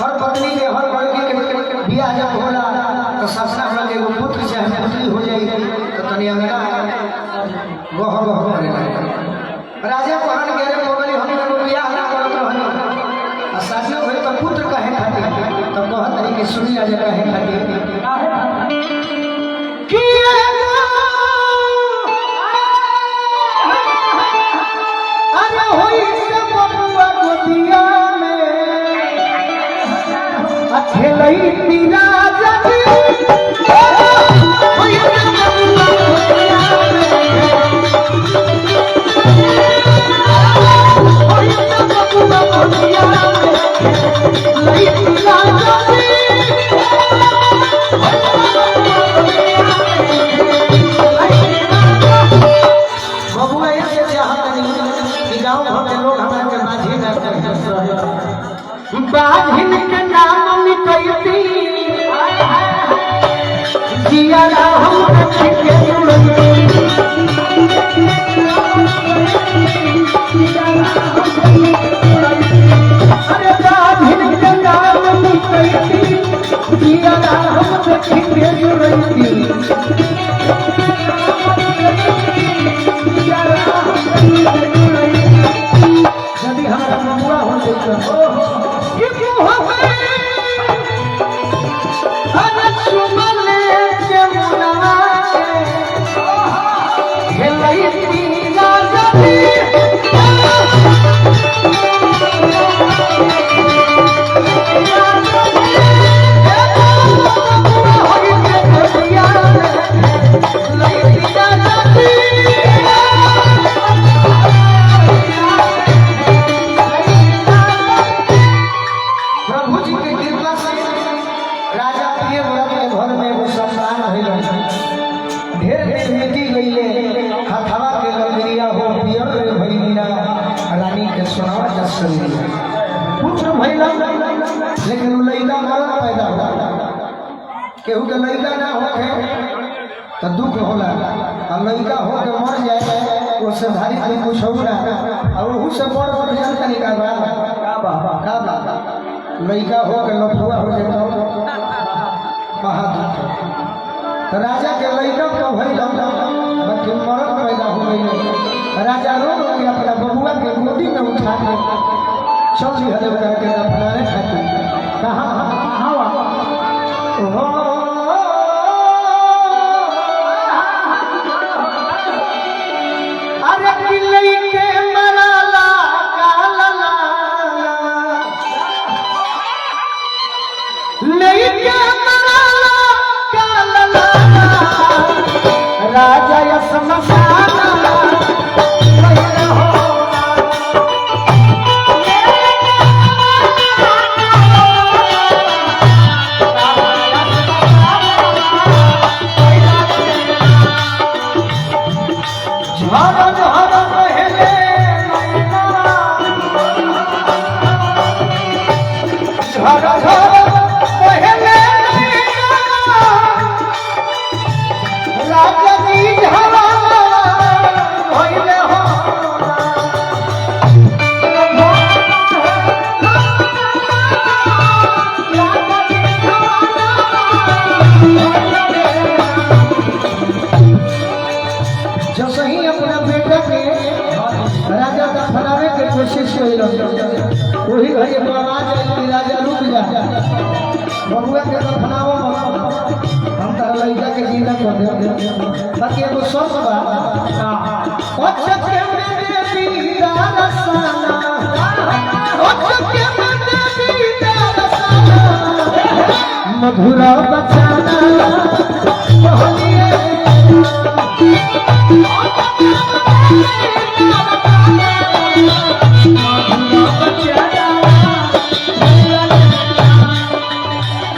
हर पत्नी के हर लड़की के बियाह जब होला तो ससुरा वाला के पुत्र चाहे पुत्री हो जाई तो तनी अंगना गह गह करे राजा कहन के रे बोली हम लोग बियाह ना करत रहनी आ शादी होई तो पुत्र कहे खातिर तो कहत रही कि सुनी आज कहे खातिर कि अरे होई से बबुआ गोदिया खेलई तीरा जदी होई से बबुआ गोदिया होई से बबुआ गोदिया खेलई तीरा जदी बबुआ ऐसे चाहत नहीं कि गांव भर के लोग हमरा के माझी ना कहे बाधिन के नाम मिटैती जिया हम रखी के जुड़ती अरे बाधिन के नाम मिटैती जिया हम रखी के जुड़ती यदि हमारा बबुआ हो जाए लेकिन लैला मरद पैदा होला केहू के लैला ना होखे तो दुख होला और लैला हो के मर जाए उससे भारी भारी कुछ हो ना और वहू से बड़ बड़ जनता निकाल का बा लैला हो के लफुआ हो जाए महादुख तो राजा के लैला तो भइल बाकी मरद पैदा हो गई राजा रो के अपना बबुआ के गोदी में उठा के चल दी हले करके अपनाने खातिर कहां अरे किलई के मराला कालला लई के मराला कालला राजा यसमसाना झरन झरन पहले झरन झरन पहले राजा जी झरन भइले हो जो सही अपना बेटा के राजा दफनावे के कोशिश कइल वही घड़ी पर आवाज आई कि राजा रुक जा बबुआ के दफनावो हम तारा लइका के जिंदा कर दे बाकी एगो शर्त बा अच्छा के में पीरा रसाना अच्छा के में पीरा रसाना मधुरा बचाना कहलिए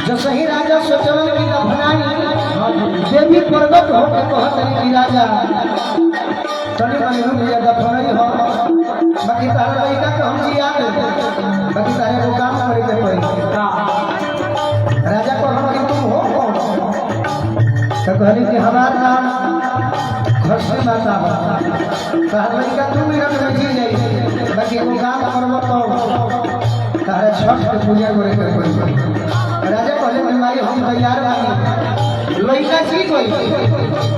जो सही राजा सोचलन की दफनाई देवी प्रगट होके कहतनी कि राजा तनी मनी रुक जा दफनाई हो बाकी तारा लइका के हम जिया दे बाकी तारे को काम करे के पड़ी राजा को हम कि तुम हो कौन तो कहली कि हमारा नाम घरसी माता हो तारा लइका तुम मिनट में जी जाई बाकी को काम करबो तो तारे छठ के पूजा करे के पड़ी राजा कहले कि माई हम तैयार बानी लइका जी कोई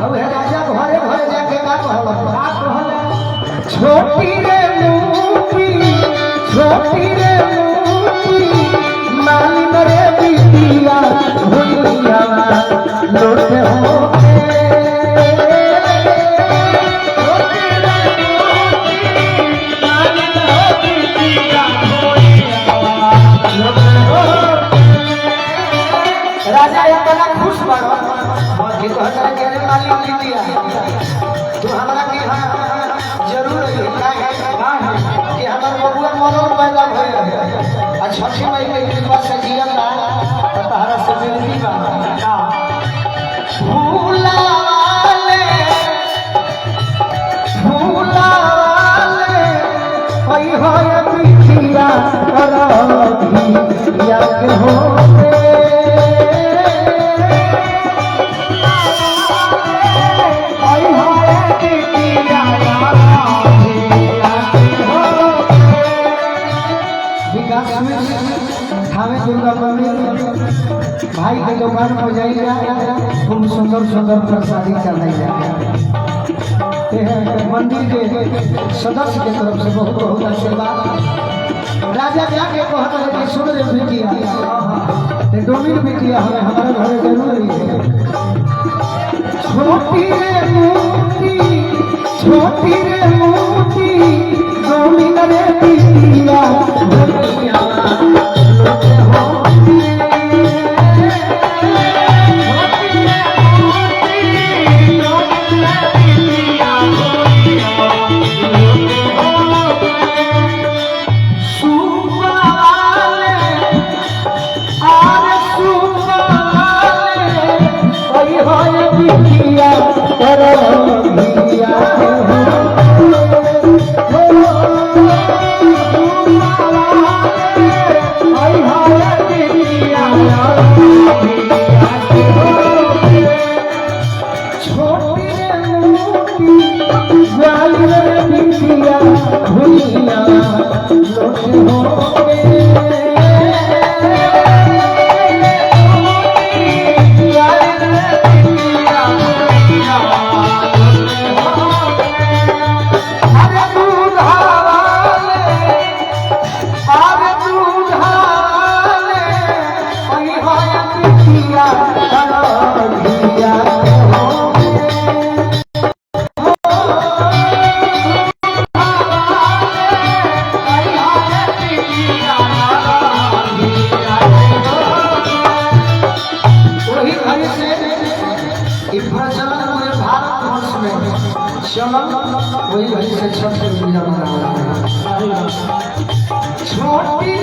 अब है राजा घरे घरे जाके का कहला छोटी रे मूर्ति मालिन रे बिटिया भुलिया लोट हो राजा इतना खुश बनो कि कहता है कि अरे मालिक बिटिया तू हमरा के हां जरूर है कि हमार बबुआ मरल पैदा भइल आ छठी मई के कृपा से जियत बा त तहरा से मिलती बा फूलाले कोई होय बिटिया करही या के हो भाई के दुकान पर जाइए खूब सुंदर सुंदर प्रसादी चढ़ाइए मंदिर के सदस्य के तरफ से बहुत बहुत आशीर्वाद राजा जाके कहते हैं कि सुन रे बिटिया डोमिन बिटिया हमें हमारे घरे जरूर है छोटी रे मूर्ति डोमिन रे बिटिया वही से छठ पूजा मनाया छोटी